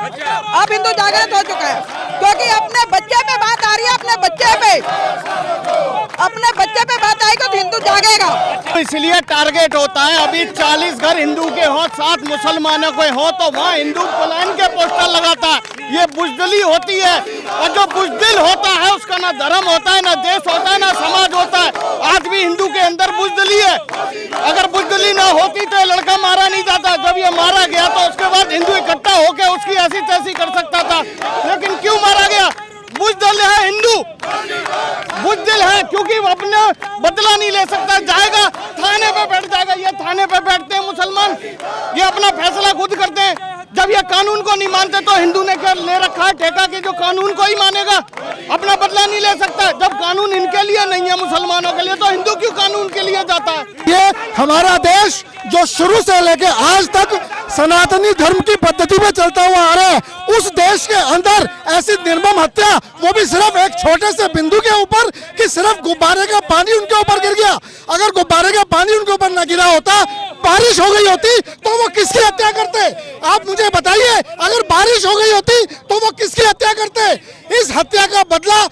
अब हिंदू जागृत हो चुका है, क्योंकि अपने बच्चे पे बात आ रही है, अपने बच्चे पे बात आएगी तो हिंदू जागेगा। इसलिए टारगेट होता है, अभी 40 घर हिंदू के हो, 7 मुसलमानों के हो, तो वहाँ हिंदू पलायन के पोस्टर लगाता है। ये बुजदिली होती है, और जो बुजदिल होता है उसका ना धर्म होता है, ना देश होता है, ना समाज होता है। आज भी हिंदू के अंदर बुजदिली है। अगर बुजदिली ना होती तो ये लड़का मारा नहीं जाता। जब ये मारा गया तो उसके बाद हिंदू इकट्ठा होकर उसकी ऐसी तैसी कर सकता था, लेकिन क्यों मारा गया? बुजदिल है हिंदू, बुजदिल है, क्योंकि वो अपने बदला नहीं ले सकता। जाएगा थाने पे बैठ जाएगा। ये थाने पे बैठते हैं मुसलमान, ये अपना फैसला खुद करते हैं। जब ये कानून को नहीं मानते तो हिंदू ने क्या ले रखा है ठेका कि जो कानून को ही मानेगा, अपना बदला नहीं ले सकता। जब कानून इनके लिए नहीं है मुसलमानों के लिए, तो हिंदू क्यों कानून के लिए जाता है? ये हमारा देश जो शुरू से लेके आज तक सनातनी धर्म की पद्धति में चलता हुआ आ रहा है, उस देश के अंदर ऐसी निर्मम हत्या, वो भी सिर्फ एक छोटे से बिंदु के ऊपर कि सिर्फ गुब्बारे का पानी उनके ऊपर गिर गया। अगर गुब्बारे का पानी उनके ऊपर न गिरा होता, बारिश हो गई होती, तो वो किसकी हत्या करते? आप मुझे बताइए, अगर बारिश हो गई होती तो वो किसकी हत्या करते? इस हत्या का बदला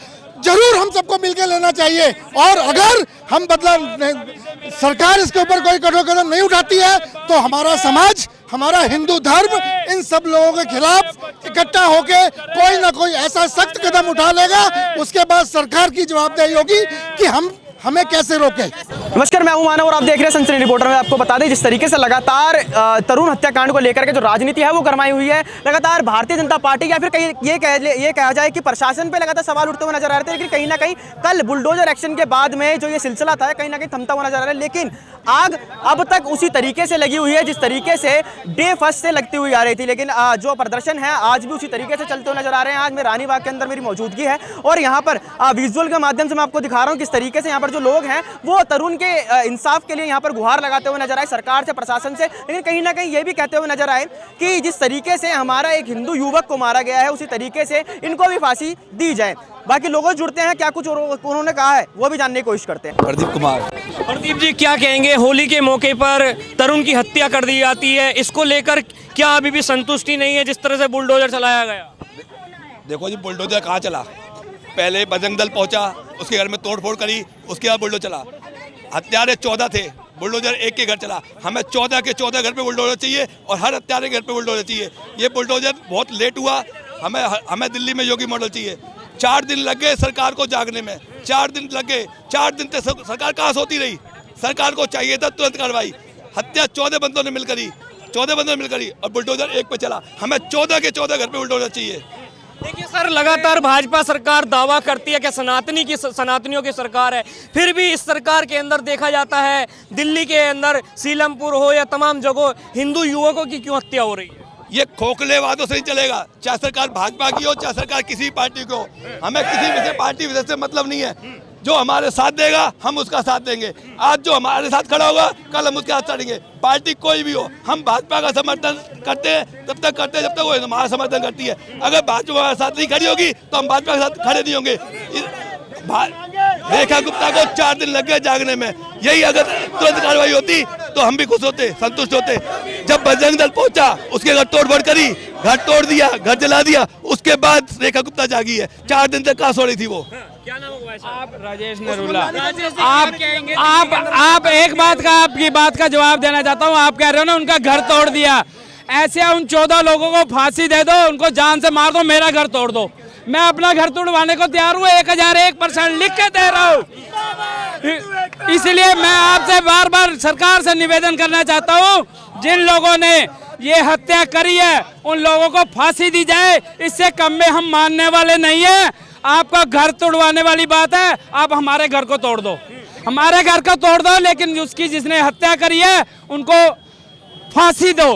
जरूर हम सबको मिलकर लेना चाहिए, और अगर हम बदला सरकार इसके ऊपर कोई कठोर कदम नहीं उठाती है तो हमारा समाज, हमारा हिंदू धर्म इन सब लोगों के खिलाफ इकट्ठा होके कोई ना कोई ऐसा सख्त कदम उठा लेगा। उसके बाद सरकार की जवाबदेही होगी कि हमें कैसे रोके। नमस्कार, मैं हूं मानव और आप देख रहे हैं सनसनी रिपोर्टर में। आपको बता दें, जिस तरीके से लगातार तरुण हत्याकांड को लेकर के जो राजनीति है वो गरमाई हुई है, लगातार भारतीय जनता पार्टी या फिर कहीं ये कहा जाए कि प्रशासन पे लगातार सवाल उठते हुए नजर आ रहे थे, लेकिन कहीं ना कहीं कल बुलडोजर एक्शन के बाद में जो ये सिलसिला था कहीं ना कहीं थमता हुआ नजर आ रहा है। लेकिन आग अब तक उसी तरीके से लगी हुई है जिस तरीके से डे फर्स्ट से लगती हुई आ रही थी, लेकिन जो प्रदर्शन है आज भी उसी तरीके से चलते हुए नजर आ रहे हैं। आज मैं रानी बाग के अंदर मेरी मौजूदगी है और यहाँ पर विजुअल के माध्यम से मैं आपको दिखा रहा हूँ किस तरीके से यहाँ पर जो लोग हैं वो तरुण के इंसाफ के लिए यहाँ पर गुहार लगाते हुए नजर आए सरकार से, प्रशासन से, लेकिन कहीं ना कहीं ये भी कहते हुए नजर आए कि जिस तरीके से हमारा एक हिंदू युवक को मारा गया है उसी तरीके से इनको भी फांसी दी जाए। बाकी लोगों जुड़ते हैं, क्या कुछ उन्होंने कहा है वो भी जानने की कोशिश करते हैं। प्रदीप कुमार। प्रदीप जी, क्या कहेंगे? होली के मौके पर तरुण की हत्या कर दी जाती है, इसको लेकर क्या अभी भी संतुष्टि नहीं है जिस तरह से बुलडोजर चलाया गया? देखो जी, बुलडोजर कहाँ चला? पहले बजरंग दल पहुंचा, उसके घर में तोड़फोड़ करी, उसके बाद बुलडोजर चला। हत्यारे 14 थे, बुलडोजर एक के घर चला। हमें 14 के 14 घर पे बुलडोजर चाहिए और हर हत्यारे घर पे बुलडोजर चाहिए। ये बुलडोजर बहुत लेट हुआ। हमें दिल्ली में योगी मॉडल चाहिए। 4 दिन लग गए सरकार को जागने में, 4 दिन लग गए। 4 दिन तक सरकार कहाँ सोती रही? सरकार को चाहिए था तुरंत कार्रवाई। हत्या 14 बंदों ने मिल करी, 14 बंदों ने मिल करी और बुलडोजर एक पे चला। हमें 14 के 14 घर पे बुलडोजर चाहिए। देखिए सर, लगातार भाजपा सरकार दावा करती है कि सनातनियों की सरकार है, फिर भी इस सरकार के अंदर देखा जाता है दिल्ली के अंदर सीलमपुर हो या तमाम जगह हिंदू युवकों की क्यों हत्या हो रही है? ये खोखले वादों से नहीं चलेगा, चाहे सरकार भाजपा की हो चाहे सरकार किसी पार्टी को। हमें किसी पार्टी विशेष से मतलब नहीं है। जो हमारे साथ देगा हम उसका साथ देंगे। आज जो हमारे साथ खड़ा होगा कल हम उसके साथ चढ़ेंगे, पार्टी कोई भी हो। हम भाजपा का समर्थन करते हैं तब तक करते हैं जब तक वो हमारा समर्थन करती है। अगर भाजपा हमारे साथ नहीं खड़ी होगी तो हम भाजपा के साथ खड़े नहीं होंगे। रेखा गुप्ता को 4 दिन लग गए जागने में। यही अगर तुरंत कार्रवाई होती तो हम भी खुश होते, संतुष्ट होते। जब बजरंग दल पहुंचा, उसके घर तोड़फोड़ करी, घर तोड़ दिया, घर जला दिया, उसके बाद रेखा गुप्ता जागी है। 4 दिन तक कहाँ सो रही थी वो? क्या नाम होगा? आप राजेश नरूला। आप एक बात का, आपकी बात का जवाब देना चाहता हूँ। आप कह रहे हो ना उनका घर तोड़ दिया, ऐसे उन 14 लोगों को फांसी दे दो, उनको जान से मार दो, मेरा घर तोड़ दो। मैं अपना घर तोड़वाने को तैयार हूँ, 1001% लिख के दे रहा हूँ। इसलिए मैं आपसे बार बार सरकार से निवेदन करना चाहता हूँ, जिन लोगों ने ये हत्या करी है उन लोगों को फांसी दी जाए। इससे कम में हम मानने वाले नहीं है। आपका घर तोड़वाने वाली बात है, आप हमारे घर को तोड़ दो, हमारे घर को तोड़ दो, लेकिन उसकी जिसने हत्या करी है उनको फांसी दो।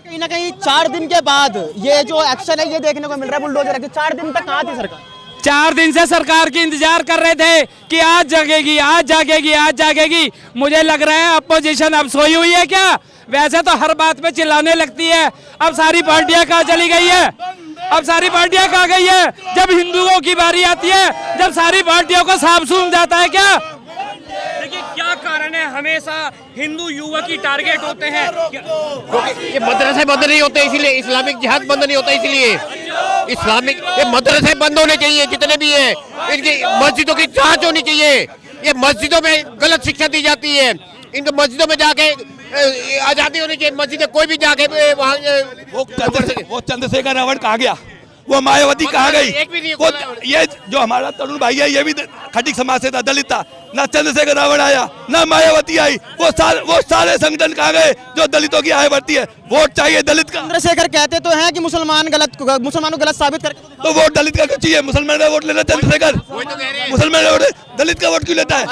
कहीं ना कहीं 4 दिन के बाद ये जो एक्शन है ये देखने को मिल रहा है बुलडोजर एक्शन। 4 दिन तक कहाँ थी सरकार? 4 दिन से सरकार की इंतजार कर रहे थे कि आज जागेगी, आज जागेगी, आज जागेगी। मुझे लग रहा है अपोजिशन अब सोई हुई है क्या? वैसे तो हर बात पे चिल्लाने लगती है। अब सारी पार्टियां कहाँ चली गई है? अब सारी पार्टियां कहाँ गई है? जब हिंदुओं की बारी आती है, जब सारी पार्टियों को सांप सूंघ जाता है क्या? देखिए क्या कारण कारण है हमेशा हिंदू युवक ही टारगेट होते हैं? ये मदरसे बंद नहीं होते इसलिए, इस्लामिक जिहाद बंद नहीं होता इसलिए। इस्लामिक ये मदरसे बंद होने चाहिए जितने भी है, इनकी मस्जिदों की जांच होनी चाहिए। ये मस्जिदों में गलत शिक्षा दी जाती है, इनको मस्जिदों में जाके आजादी होनी चाहिए। मस्जिदें कोई भी जाके वहाँ वो चंद्रशेखर रावण कहाँ गया, वो मायावती कहाँ गई? वो ये जो हमारा तरुण भाई है ये भी खटिक समाज से था, दलित था। ना चंद्रशेखर रावण आया ना मायावती आई, वो सारे संगठन कहाँ गए जो दलितों की आय बढ़ती है? वोट चाहिए दलित का। चंद्रशेखर कहते तो हैं कि मुसलमानों को गलत साबित करके तो वोट दलित का क्यों चाहिए? मुसलमान का वोट लेना चंद्रशेखर, मुसलमान का वोट दलित का वोट क्यों लेता है?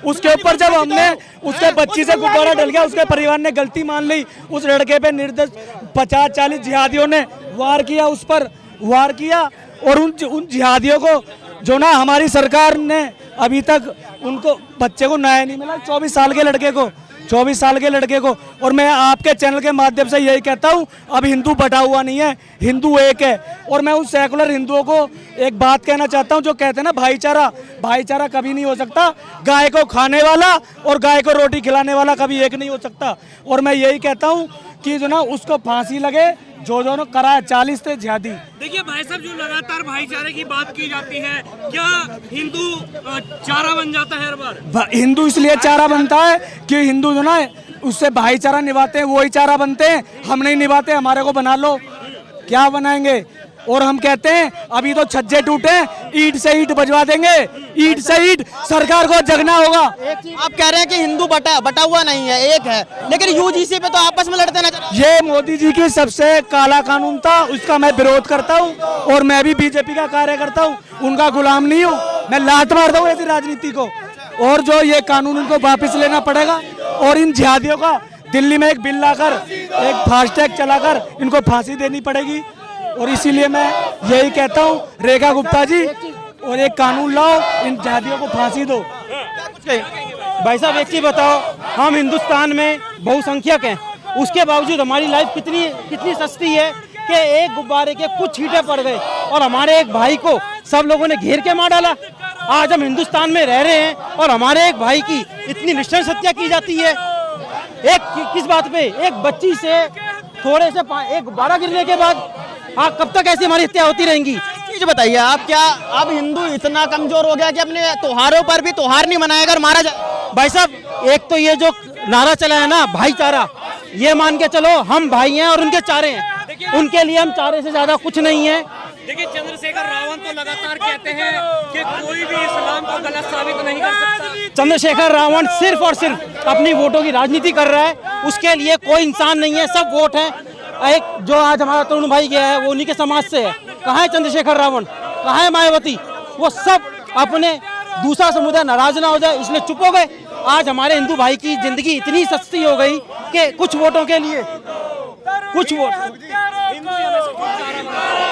उसके ऊपर जब हमने उसके बच्ची से गुब्बारा डल गया, उसके परिवार ने गलती मान ली, उस लड़के पे निर्दोष 50-40 जिहादियों ने वार किया, उस पर वार किया। और उन जिहादियों को जो ना हमारी सरकार ने अभी तक उनको बच्चे को न्याय नहीं मिला, 24 साल के लड़के को। और मैं आपके चैनल के माध्यम से यही कहता हूँ, अब हिंदू बटा हुआ नहीं है, हिंदू एक है। और मैं उन सेकुलर हिंदुओं को एक बात कहना चाहता हूँ जो कहते हैं ना भाईचारा कभी नहीं हो सकता। गाय को खाने वाला और गाय को रोटी खिलाने वाला कभी एक नहीं हो सकता। और मैं यही कहता हूँ कि जो ना उसको फांसी लगे जो कराया 40 थे जिहादी। देखिए भाई साहब, जो लगातार भाईचारे की बात की जाती है, क्या हिंदू चारा बन जाता है हर बार? हिंदू इसलिए चारा बनता है कि हिंदू जो ना उससे भाईचारा निभाते हैं, वही चारा बनते हैं। हम नहीं निभाते, हमारे को बना लो, क्या बनाएंगे? और हम कहते हैं अभी तो छज्जे टूटे, ईंट से ईंट बजवा देंगे, ईंट से ईंट। सरकार को जगना होगा। आप कह रहे हैं कि हिंदू बटा हुआ नहीं है, एक है, लेकिन यूजीसी पे तो आपस में लड़ते नजर। ये मोदी जी की सबसे काला कानून था, उसका मैं विरोध करता हूँ। और मैं भी बीजेपी का कार्यकर्ता हूँ, उनका गुलाम नहीं हूँ। मैं लात मारता हूँ ऐसी राजनीति को। और जो ये कानून उनको वापस लेना पड़ेगा। और इन जिहादियों का दिल्ली में एक बिल लाकर, एक फास्टैग चलाकर इनको फांसी देनी पड़ेगी। और इसीलिए मैं यही कहता हूँ, रेखा गुप्ता जी, और एक कानून लाओ, इन जिहादियों को फांसी दो। भाई साहब एक चीज बताओ, हम हिंदुस्तान में बहुसंख्यक हैं, उसके बावजूद हमारी लाइफ कितनी सस्ती है कि एक गुब्बारे के कुछ छींटे पड़ गए और हमारे एक भाई को सब लोगों ने घेर के मार डाला। आज हम हिंदुस्तान में रह रहे हैं और हमारे एक भाई की इतनी नृशंस हत्या की जाती है। किस बात पे? एक बच्ची से थोड़े से एक गुब्बारा गिरने के बाद कब तक ऐसी हमारी हत्या होती रहेंगी? चीज बताइए आप, क्या अब हिंदू इतना कमजोर हो गया कि अपने त्योहारों पर भी त्योहार नहीं मनाएगा और मारा जाए? भाई साहब एक तो ये जो नारा चला है ना भाईचारा, ये मान के चलो हम भाई हैं और उनके चारे हैं, उनके लिए हम चारे से ज्यादा कुछ नहीं है। देखिए चंद्रशेखर रावण तो लगातार कहते हैं कि कोई भी इस्लाम को गलत साबित नहीं कर सकता। चंद्रशेखर रावण सिर्फ और सिर्फ अपनी वोटों की राजनीति कर रहा है, उसके लिए कोई इंसान नहीं है, सब वोट है। एक जो आज हमारा तरुण भाई गया है वो उन्हीं के समाज से है। कहाँ है चंद्रशेखर रावण, कहाँ है मायावती? वो सब अपने दूसरा समुदाय नाराज ना हो जाए इसलिए चुप हो गए। आज हमारे हिंदू भाई की जिंदगी इतनी सस्ती हो गई कि कुछ वोटों के लिए कुछ वोट।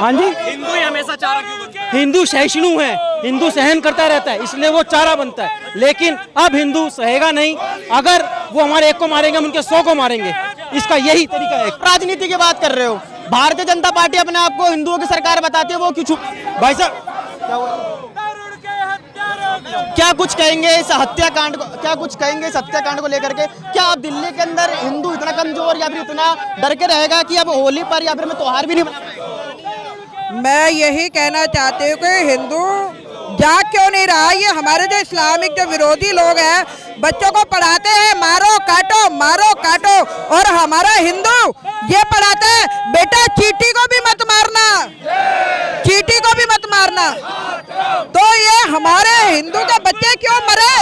हाँ जी, हिंदू ही हमेशा चारा क्यों बनता है? हिंदू सहिष्णु है, हिंदू सहन करता रहता है, इसलिए वो चारा बनता है। लेकिन अब हिंदू सहेगा नहीं, अगर वो हमारे एक को मारेंगे हम उनके 100 को मारेंगे। इसका यही तरीका है। राजनीति की बात कर रहे हो, भारतीय जनता पार्टी अपने आप को हिंदुओं की सरकार बताती है, वो क्यों चुप? भाई साहब क्या कुछ कहेंगे इस हत्याकांड को लेकर के? क्या आप दिल्ली के अंदर हिंदू इतना कमजोर या फिर इतना डर के रहेगा कि अब होली पर या फिर मैं त्योहार भी नहीं? मैं यही कहना चाहती हूँ कि हिंदू जाग क्यों नहीं रहा? ये हमारे जो इस्लामिक जो विरोधी लोग हैं, बच्चों को पढ़ाते हैं मारो काटो, और हमारा हिंदू ये पढ़ाते हैं बेटा चींटी को भी मत मारना। तो ये हमारे हिंदू के बच्चे क्यों मरे?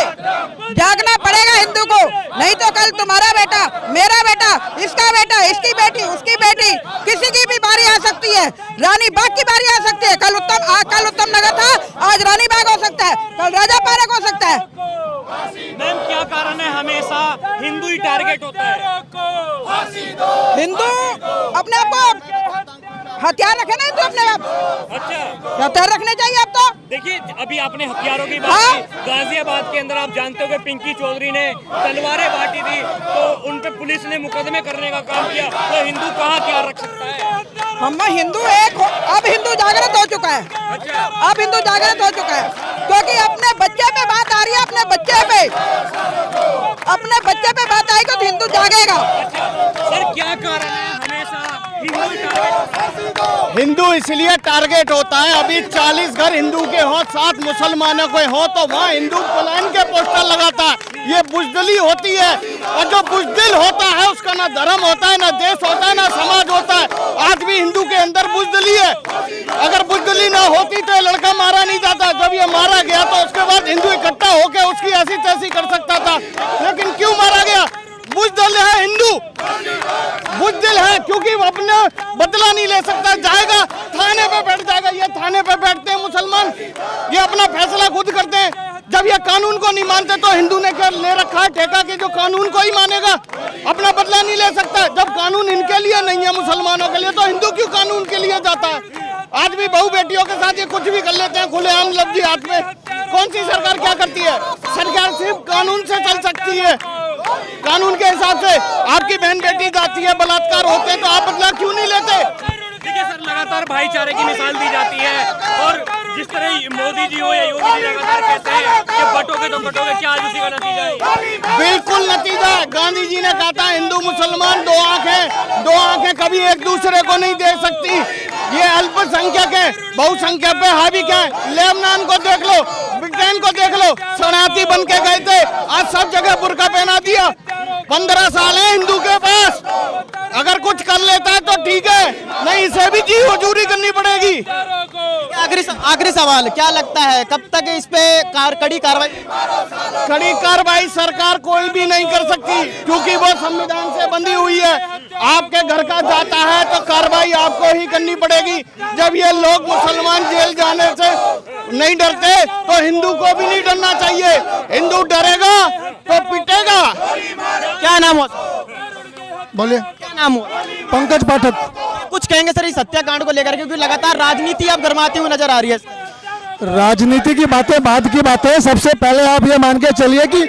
जागना पड़ेगा हिंदू को, नहीं तो कल तुम्हारा बेटा, मेरा बेटा, इसका बेटा, इसकी बेटी, उसकी बेटी, किसी की भी बारी आ सकती है। रानी बाग की बारी आ सकती है, कल उत्तम नगर था, आज रानी बाग हो सकता है, कल राजा पार्क हो सकता है। मैम क्या कारण है हमेशा हिंदू ही टारगेट होता है? हिंदू अपने आप को हथियार रखे ना, तो अपने आप अच्छा हथियार रखने चाहिए अब तो। देखिए अभी आपने हथियारों की बात की, गाजियाबाद के अंदर आप जानते हो कि पिंकी चौधरी ने तलवारें बांटी थी, तो उन पे पुलिस ने मुकदमे करने का काम किया। तो हिंदू कहाँ क्या रख सकता है? हम हिंदू एक, अब हिंदू जागृत हो चुका है, अब हिंदू जागृत हो चुका है। क्योंकि अपने बच्चे पे बात आ रही है, अपने बच्चे पे बात आएगी तो हिंदू जागेगा। सर क्या कारण है हमेशा हिंदू इसलिए टारगेट होता है, अभी 40 घर हिंदू के हो, 7 मुसलमानों के हो, तो वहाँ हिंदू पलायन के पोस्टर लगाता है। ये बुजदिली होती है, और जो बुजदिल होता है उसका ना धर्म होता है, ना देश होता है, ना समाज होता है। आज भी हिंदू के अंदर बुजदिली है। अगर बुजदिली ना होती तो ये लड़का मारा नहीं जाता। जब ये मारा गया तो उसके बाद हिंदू इकट्ठा होकर उसकी ऐसी तैसी कर सकता था, लेकिन क्यों मारा गया? बुजदिल है हिंदू, बुजदिल है, क्योंकि वो अपना बदला नहीं ले सकता। जाएगा थाने पे बैठ जाएगा। ये थाने पे बैठते हैं मुसलमान, ये अपना फैसला खुद करते हैं। जब ये कानून को नहीं मानते तो हिंदू ने क्या ले रखा है ठेका कि जो कानून को ही मानेगा, अपना बदला नहीं ले सकता। जब कानून इनके लिए नहीं है मुसलमानों के लिए, तो हिंदू क्यों कानून के लिए जाता है? आज भी बहू बेटियों के साथ ये कुछ भी कर लेते हैं खुलेआम लफ्जी हाथ में। कौन सी सरकार क्या करती है? सरकार सिर्फ कानून से चल सकती है। कानून के हिसाब से आपकी बहन बेटी जाती है, बलात्कार होते हैं, तो आप बदला क्यों नहीं लेते? देखिए सर, लगातार भाईचारे की मिसाल दी जाती है, और जिस तरह मोदी जी हो या योगी जी लगातार कहते हैं कि बटोगे तो बटोगे, क्या आज उसी का नतीजा है? बिल्कुल नतीजा है। गांधी जी ने कहा था हिंदू मुसलमान दो आंखें कभी एक दूसरे को नहीं दे सकती। ये अल्पसंख्यक है, बहुसंख्यक पे हावी क्या है? लेबनान को देख लो, ब्रिटेन को देख लो, शरणार्थी बन के गए थे, आज सब जगह बुर्का पहना दिया। 15 साल है हिंदू के पास, अगर कुछ कर लेता है तो ठीक है, नहीं इसे भी जी हजूरी करनी पड़ेगी। आखिरी सवाल, क्या लगता है कब तक इस पे कड़ी कार्रवाई? कड़ी कार्रवाई सरकार कोई भी नहीं कर सकती, क्योंकि वो संविधान से बंधी हुई है। आपके घर का जाता है तो कार्रवाई आपको ही करनी पड़ेगी। जब ये लोग मुसलमान जेल जाने से नहीं डरते तो हिंदू को भी नहीं डरना चाहिए। हिंदू डरेगा तो पिटेगा। क्या नाम हो? बोलिए। क्या नाम हो? पंकज पाठक। कुछ कहेंगे सर इस हत्याकांड को लेकर, क्योंकि लगातार राजनीति अब गरमाती हुई नजर आ रही है। राजनीति की बातें बाद की बातें, सबसे पहले आप ये मान के चलिए कि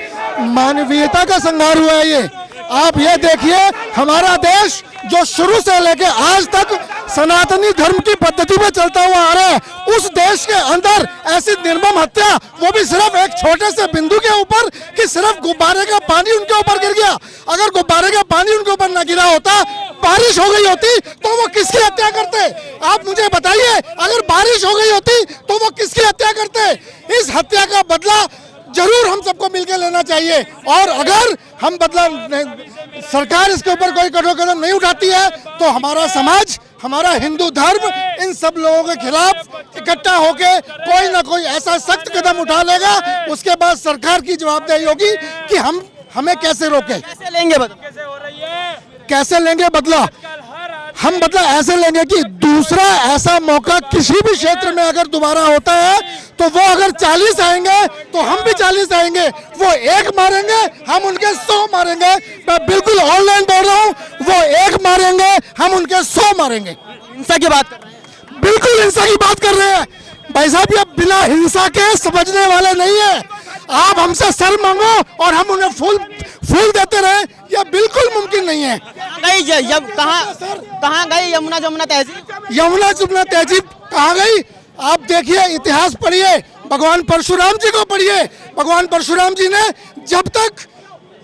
मानवीयता का संहार हुआ है ये। आप ये देखिए, हमारा देश जो शुरू से लेके आज तक सनातनी धर्म की पद्धति में चलता हुआ आ रहा है, उस देश के अंदर ऐसी निर्मम हत्या, वो भी सिर्फ एक छोटे से बिंदु के ऊपर कि सिर्फ गुब्बारे का पानी उनके ऊपर गिर गया। अगर गुब्बारे का पानी उनके ऊपर न गिरा होता, बारिश हो गई होती, तो वो किसकी हत्या करते? आप मुझे बताइए, अगर बारिश हो गई होती तो वो किसकी हत्या करते? इस हत्या का बदला जरूर हम सबको मिलकर लेना चाहिए, और अगर हम बदला सरकार इसके ऊपर कोई कठोर कदम नहीं उठाती है तो हमारा समाज, हमारा हिंदू धर्म इन सब लोगों के खिलाफ इकट्ठा होके कोई ना कोई ऐसा सख्त कदम उठा लेगा। उसके बाद सरकार की जवाबदेही होगी कि हम हमें कैसे रोके, कैसे लेंगे बदला। हम बदला ऐसे लेंगे कि दूसरा ऐसा मौका किसी भी क्षेत्र में अगर दोबारा होता है तो वो अगर 40 आएंगे तो हम भी 40 आएंगे। वो एक मारेंगे, हम उनके 100 मारेंगे। मैं बिल्कुल ऑनलाइन बोल रहा हूँ, वो एक मारेंगे, हम उनके 100 मारेंगे। हिंसा की बात, बिल्कुल हिंसा की बात कर रहे हैं भाई साहब। ये बिना हिंसा के समझने वाले नहीं है। आप हमसे सर मांगो और हम उन्हें फूल देते रहे, यह बिल्कुल मुमकिन नहीं है। कहाँ गई यमुना जमुना तहजीब? यमुना जमुना तहजीब कहाँ गई? आप देखिए, इतिहास पढ़िए, भगवान परशुराम जी को पढ़िए। भगवान परशुराम जी ने जब तक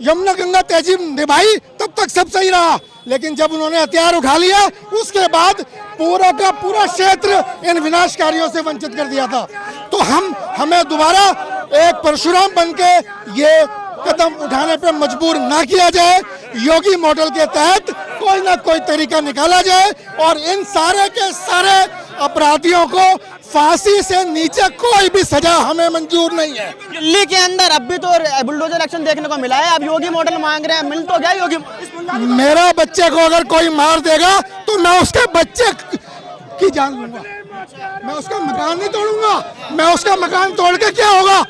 यमुना गंगा तहजीब निभाई तब तक सब सही रहा, लेकिन जब उन्होंने हथियार उठा लिया उसके बाद पूरा का पूरा क्षेत्र इन विनाशकारियों से वंचित कर दिया था। तो हमें दोबारा एक परशुराम बनके ये कदम उठाने पे मजबूर ना किया जाए। योगी मॉडल के तहत कोई ना कोई तरीका निकाला जाए और इन सारे के सारे अपराधियों को फांसी से नीचे कोई भी सजा हमें मंजूर नहीं है। दिल्ली के अंदर अब भी तो बुलडोजर एक्शन देखने को मिला है, अब योगी मॉडल मांग रहे हैं, मिल तो गया योगी? मेरा बच्चे को अगर कोई मार देगा तो मैं उसके बच्चे की जान लूंगा, मैं उसका मकान नहीं तोड़ूंगा। मैं उसका मकान तोड़ के क्या होगा?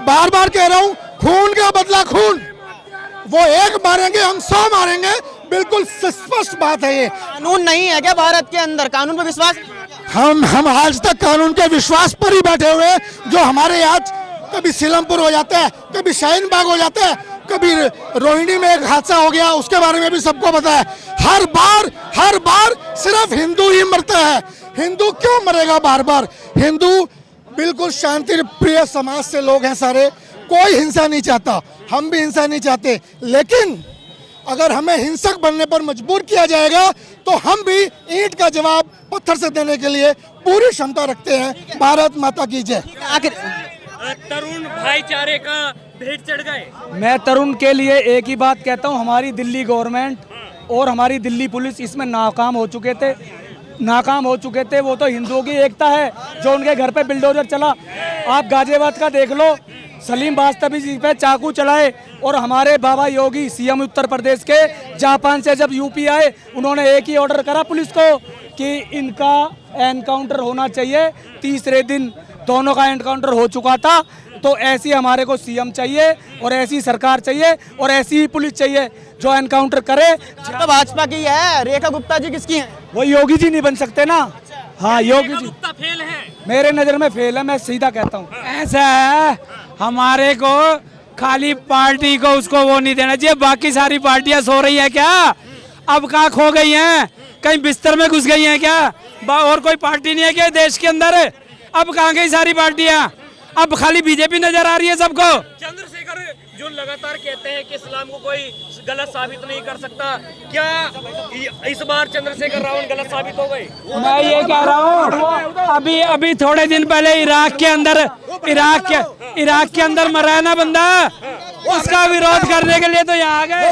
बार बार कह रहा हूँ, खून का बदला खून। वो एक मारेंगे, हम 100 मारेंगे। बिल्कुल स्पष्ट बात है ये। कानून नहीं है क्या भारत के अंदर? कानून पर विश्वास? हम आज तक कानून के विश्वास पर ही बैठे हुए हैं। जो हमारे आज कभी सीलमपुर हो जाता है, कभी शाहीन बाग हो जाता है, कभी रोहिणी में एक हादसा हो गया, उसके बारे में भी सबको पता है। हर बार सिर्फ हिंदू ही मरता है। हिंदू क्यों मरेगा बार बार? हिंदू बिल्कुल शांति प्रिय समाज से लोग हैं सारे, कोई हिंसा नहीं चाहता, हम भी हिंसा नहीं चाहते, लेकिन अगर हमें हिंसक बनने पर मजबूर किया जाएगा तो हम भी ईंट का जवाब पत्थर से देने के लिए पूरी क्षमता रखते हैं। भारत माता की जय। आखिर तरुण भाईचारे का भेंट चढ़ गए। मैं तरुण के लिए एक ही बात कहता हूँ, हमारी दिल्ली गवर्नमेंट और हमारी दिल्ली पुलिस इसमें नाकाम हो चुके थे। वो तो हिंदुओं की एकता है जो उनके घर पे बिल्डोजर चला। आप गाजियाबाद का देख लो, सलीम वास्तवी जी पे चाकू चलाए, और हमारे बाबा योगी सीएम उत्तर प्रदेश के जापान से जब यूपी आए, उन्होंने एक ही ऑर्डर करा पुलिस को कि इनका एनकाउंटर होना चाहिए। तीसरे दिन दोनों का एनकाउंटर हो चुका था। तो ऐसी हमारे को सीएम चाहिए और ऐसी सरकार चाहिए और ऐसी ही पुलिस चाहिए जो एनकाउंटर करे। तो भाजपा की है, रेखा गुप्ता जी किसकी हैं? वो योगी जी नहीं बन सकते ना। हाँ, योगी जी फेल है, मेरे नजर में फेल है, मैं सीधा कहता हूँ। ऐसा है, हमारे को खाली पार्टी को उसको वो नहीं देना चाहिए। बाकी सारी पार्टियां सो रही है क्या? अब कहाँ खो गई हैं? कहीं बिस्तर में घुस गई हैं क्या? और कोई पार्टी नहीं है क्या देश के अंदर? अब कहाँ गई सारी पार्टियां? अब खाली बीजेपी नजर आ रही है सबको। चंद्रशेखर जो लगातार कहते हैं कि इस्लाम को कोई गलत साबित नहीं कर सकता, क्या इस बार चंद्रशेखर रावण गलत साबित हो गए? मैं ये कह रहा हूँ, अभी थोड़े दिन पहले इराक के अंदर मरा है ना बंदा, उसका विरोध करने के लिए तो यहाँ आ गए।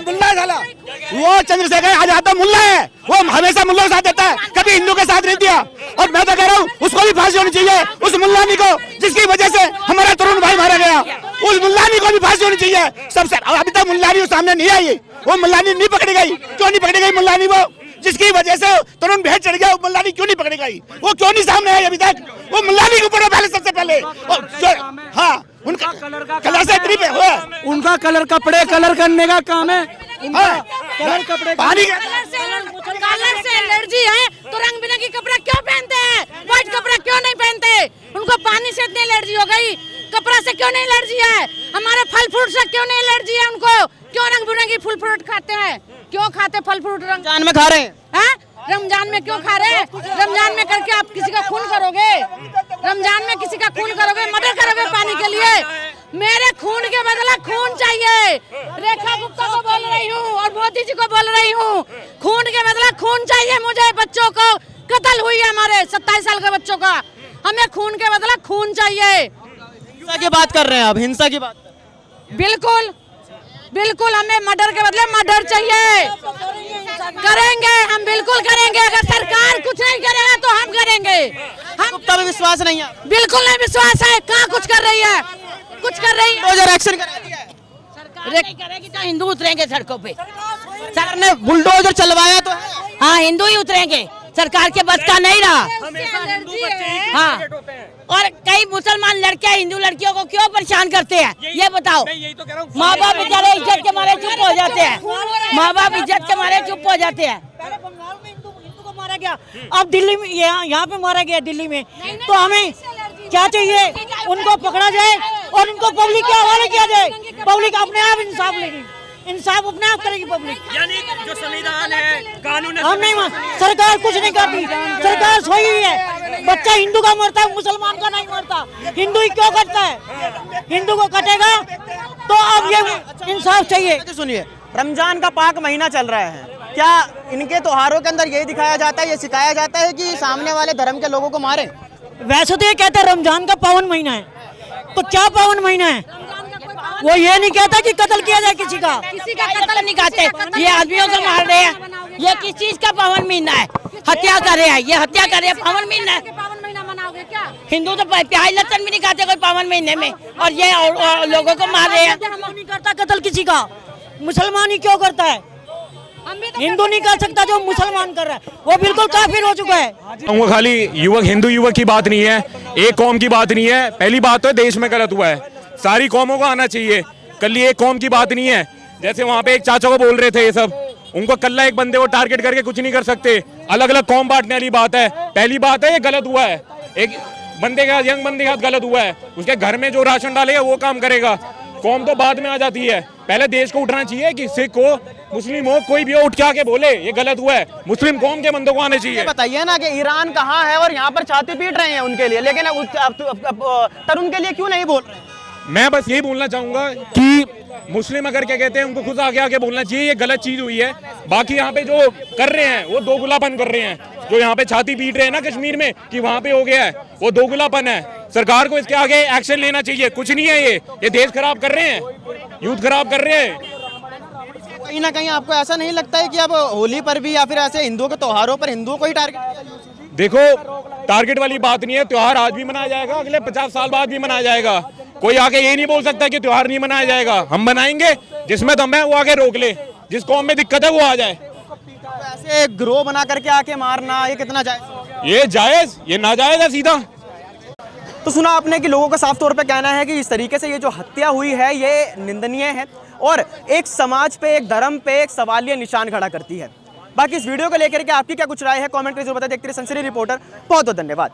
वो चंद्रशेखर आजाद तो मुल्ला है, वो हमेशा मुल्ला के साथ देता है, कभी हिंदू के साथ नहीं दिया। और मैं तो कह रहा हूँ उसको भी फांसी होनी चाहिए, उस मुल्लानी को जिसकी वजह से हमारा तरुण भाई मारा गया, उस मुल्लानी को भी फांसी होनी चाहिए सबसे। अभी तक मुल्लानी सामने नहीं आई, वो मुल्लानी नहीं पकड़ी गई। क्यों नहीं पकड़ी गई मुल्लानी? वो जिसकी वजह से तरुण भेंट चढ़ गया, वो मुल्लानी क्यों नहीं पकड़ी गई? वो क्यों नहीं सामने आई अभी तक? वो मुल्लानी के ऊपर पहले, सबसे पहले। हाँ, उनका कलर से ट्रिप है, उनका कलर कपड़े कलर करने का काम है। कलर कपड़े पानी कलर से एलर्जी है तो रंग बिरंगी कपड़ा क्यों पहनते हैं? व्हाइट कपड़ा क्यों नहीं पहनते? उनको पानी से इतनी एलर्जी हो गई, कपड़ा से क्यों नहीं एलर्जी है? हमारे फल फ्रूट से क्यों नहीं एलर्जी है उनको? क्यों रंग बिरंगी फल फ्रूट खाते हैं? क्यों खाते फल फ्रूट? रमजान में खा रहे हैं? रमजान में क्यों खा रहे हैं? रमजान में करके आप किसी का खून करोगे? रमजान में किसी का खून करोगे, मर्डर करोगे पानी के लिए? मेरे खून के बदला खून चाहिए। रेखा गुप्ता को बोल रही हूँ और मोदी जी को बोल रही हूँ, खून के बदला खून चाहिए मुझे। बच्चों को कत्ल हुई है, हमारे 27 साल के बच्चों का, हमें खून के बदला खून चाहिए। हिंसा की बात कर रहे हैं आप, हिंसा की बात? बिल्कुल बिल्कुल, हमें मर्डर के बदले मर्डर चाहिए। करेंगे, हम बिल्कुल करेंगे। अगर सरकार कुछ नहीं करेगा तो हम करेंगे। हम गुप्ता में विश्वास नहीं है? बिल्कुल नहीं विश्वास है। कहाँ कुछ कर रही है? कुछ कर रही है? बुलडोजर एक्शन करा दिया है। सरकार नहीं करेगी तो हिंदू उतरेंगे सड़कों पे। सरकार ने बुलडोजर चलवाया तो है। हाँ, हिंदू ही उतरेंगे, सरकार के बस का नहीं रहा। हाँ, और कई मुसलमान लड़के हिंदू लड़कियों को क्यों परेशान करते हैं, ये बताओ। माँ बाप बेचारे इज्जत के मारे चुप हो जाते हैं। माँ बाप इज्जत के मारे चुप हो जाते हैं। पहले बंगाल में हिंदू को मारा गया, अब दिल्ली में यहाँ पे मारा गया दिल्ली में। तो हमें क्या चाहिए? उनको पकड़ा जाए और उनको पब्लिक के हवाले किया जाए। पब्लिक अपने आप इंसाफ लेगी, इंसाफ अपने आप करेगी पब्लिक। यानी जो संविधान है, कानून है, हम नहीं सरकार कुछ नहीं करती, सरकार सोई हुई है। बच्चा हिंदू का मरता है, मुसलमान का नहीं मरता। हिंदू ही क्यों कटता है? हिंदू को कटेगा तो अब ये इंसाफ चाहिए। सुनिए, रमजान का पाक महीना चल रहा है, क्या इनके त्योहारों के अंदर यही दिखाया जाता है, ये सिखाया जाता है कि सामने वाले धर्म के लोगों को मारे? वैसे तो ये कहते हैं रमजान का पावन महीना है, तो क्या पावन महीना है? वो ये नहीं कहता कि कत्ल किया जाए किसी का कत्ल नहीं करते, ये आदमियों को मार रहे हैं। ये किस चीज का पावन महीना है? हत्या कर रहे हैं, ये हत्या कर रहे हैं, पावन महीना है। पावन महीना मनाओगे क्या? हिंदू तो प्याज लहसुन भी नहीं खाते कोई पावन महीने में, और ये लोगों को मार रहे हैं। हम नहीं करता कत्ल किसी का, मुसलमान ही क्यों करता है? हिंदू नहीं कर सकता जो मुसलमान कर रहा है, वो बिल्कुल काफिर हो चुका है। वो खाली युवक हिंदू युवक की बात नहीं है, एक कौम की बात नहीं है। पहली बात तो देश में गलत हुआ है, सारी कौमों को आना चाहिए। कल एक कौम की बात नहीं है। जैसे वहाँ पे एक चाचा को बोल रहे थे ये सब, उनको कल्ला एक बंदे को टारगेट करके कुछ नहीं कर सकते। अलग अलग कौम बांटने वाली बात है। पहली बात है ये गलत हुआ है, एक बंदे का यंग बंदे का गलत हुआ है, उसके घर में जो राशन डालेगा वो काम करेगा। कौम तो बाद में आ जाती है। पहले देश को उठना चाहिए कि सिख हो, मुस्लिम हो, कोई भी हो, उठ के आके बोले ये गलत हुआ है। मुस्लिम कौम के बंदों को आने चाहिए। बताइए ना कि ईरान कहाँ है और यहाँ पर छाती पीट रहे हैं उनके लिए, लेकिन तरुण के लिए क्यों नहीं बोल रहे? मैं बस यही बोलना चाहूंगा कि मुस्लिम अगर क्या कहते हैं उनको खुद आगे आके बोलना चाहिए ये गलत चीज हुई है। बाकी यहाँ पे जो कर रहे हैं वो दोगुलापन कर रहे हैं। जो यहाँ पे छाती पीट रहे हैं ना कश्मीर में कि वहां पे हो गया है, वो दोगुलापन है। सरकार को इसके आगे एक्शन लेना चाहिए। कुछ नहीं है ये देश खराब कर रहे हैं, यूथ खराब कर रहे हैं। कहीं ना कहीं आपको ऐसा नहीं लगता है कि अब होली पर भी या फिर ऐसे हिंदुओं के त्योहारों पर हिंदुओं को ही टारगेट? देखो टारगेट वाली बात नहीं है। त्योहार आज भी मनाया जाएगा, अगले 50 साल बाद भी मनाया जाएगा। कोई आगे ये नहीं बोल सकता कि त्योहार नहीं मनाया जाएगा। हम मनाएंगे, जिसमें दम है वो आगे रोक ले, जिस कौम में दिक्कत है वो आ जाए। ऐसे ग्रोह बना करके आके मारना ये कितना जायज? ये जायज, ये नाजायज है सीधा। तो सुना आपने कि लोगों का साफ तौर पे कहना है कि इस तरीके से ये जो हत्या हुई है ये निंदनीय है और एक समाज पे, एक धर्म पे एक सवालिया निशान खड़ा करती है। बाकी इस वीडियो को लेकर के आपकी क्या कुछ राय है कमेंट करके जरूर बताइए। देखते रहिए सनसनी रिपोर्टर। बहुत बहुत धन्यवाद।